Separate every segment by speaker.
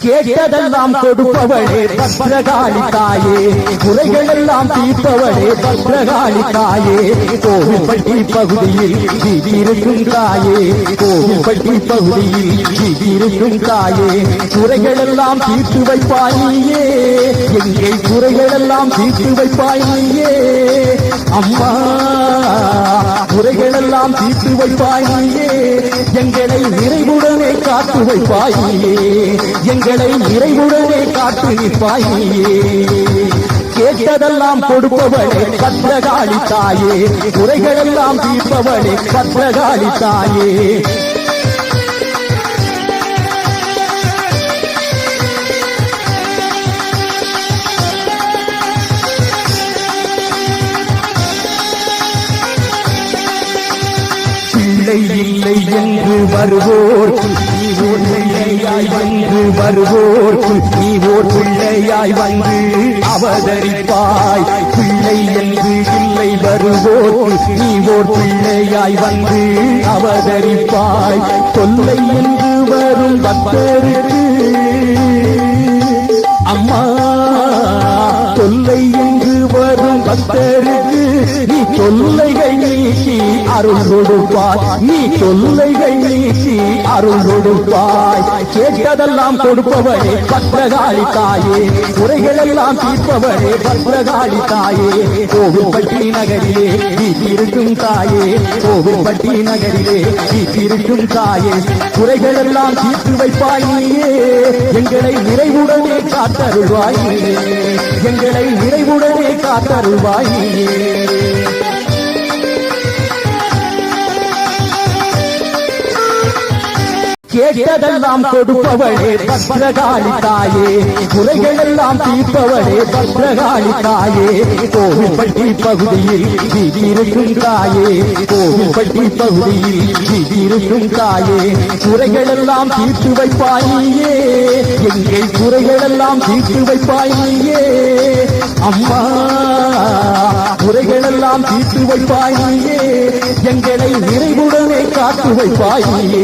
Speaker 1: கேட்டதெல்லாம் கொடுப்பவளே பத்ரகாளி தாயே, குறைகள் எல்லாம் தீர்ப்பவளே பத்ரகாளி தாயே, கோவில்பட்டி பகுதியில் வீதியிருக்கும் தாயே, கோவில்பட்டி பகுதியில் வீதியிருக்கும் தாயே, குறைகள் எல்லாம் தீர்த்து வைப்பாயே, எங்கள் குறைகள் எல்லாம் தீர்த்து வைப்பாயே அம்மா, குறைகள் எல்லாம் தீர்த்து வைப்பாயே, எங்களை நிறைவுடனே காத்து வைப்பாயே, எங்களை நிறைவுடனே காத்து நிற்பாயே. கேட்டதெல்லாம் கொடுப்பவளே பத்ரகாளி தாயே, குறைகள் எல்லாம் தீர்ப்பவளே பத்ரகாளி தாயே. பிள்ளை இல்லை என்று வருவோர்க்கு நீ ஓர் பிள்ளையாய் வந்து வருவோர்க்கு நீ ஓர் பிள்ளையாய் வந்து அவதரிப்பாய். பிள்ளை என்று இல்லை வருவோர்க்கு நீ ஓர் பிள்ளையாய் வந்து அவதரிப்பாய். தொல்லை என்று வரும் பக்தருக்கு அம்மா, தொல்லை என்று வரும் பக்தருக்கு நீ தொல்லைகள் நீக்கி அருள் கொடுப்பாய், நீ தொல்லைகள் நீக்கி அருள் கொடுப்பாய். கேட்டதெல்லாம் கொடுப்பவளே பத்ரகாளி தாயே, குறைகள் எல்லாம் தீர்ப்பவளே பத்ரகாளி தாயே, கோவில்பட்டி நகரிலே வீட்டிருக்கும் தாயே, கோவில்பட்டி நகரிலே வீட்டிருக்கும் தாயே, குறைகள் எல்லாம் தீர்த்து வைப்பாயே, எங்களை நிறைவுடனே காத்தருள்வாயே, எங்களை நிறைவுடனே காத்தருள்வாயே. கேட்டதெல்லாம் கொடுப்பவளே பத்ரகாளி தாயே, குறைகள் எல்லாம் தீர்ப்பவளே பத்ரகாளி தாயே, கோவில்பட்டி பகுதியில் வீதியிருக்கும் தாயே, கோவில்பட்டி பகுதியில் வீதியிருக்கும் தாயே, குறைகள் எல்லாம் தீர்த்து வைப்பாயே, எங்கள் குறைகள் எல்லாம் தீர்த்து வைப்பாயே அம்மா, குறைகள் எல்லாம் தீர்த்து வைப்பாயே, எங்களை நிறைவுடனே காத்து வைப்பாயே,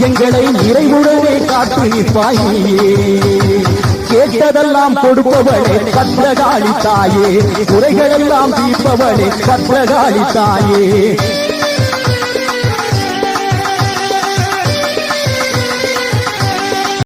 Speaker 1: எங்களை நிறைவுடனே காத்து நிற்பாயே. கேட்டதெல்லாம் கொடுப்பவளே பத்ரகாளி தாயே, குறைகள் எல்லாம் தீர்ப்பவளே பத்ரகாளி தாயே.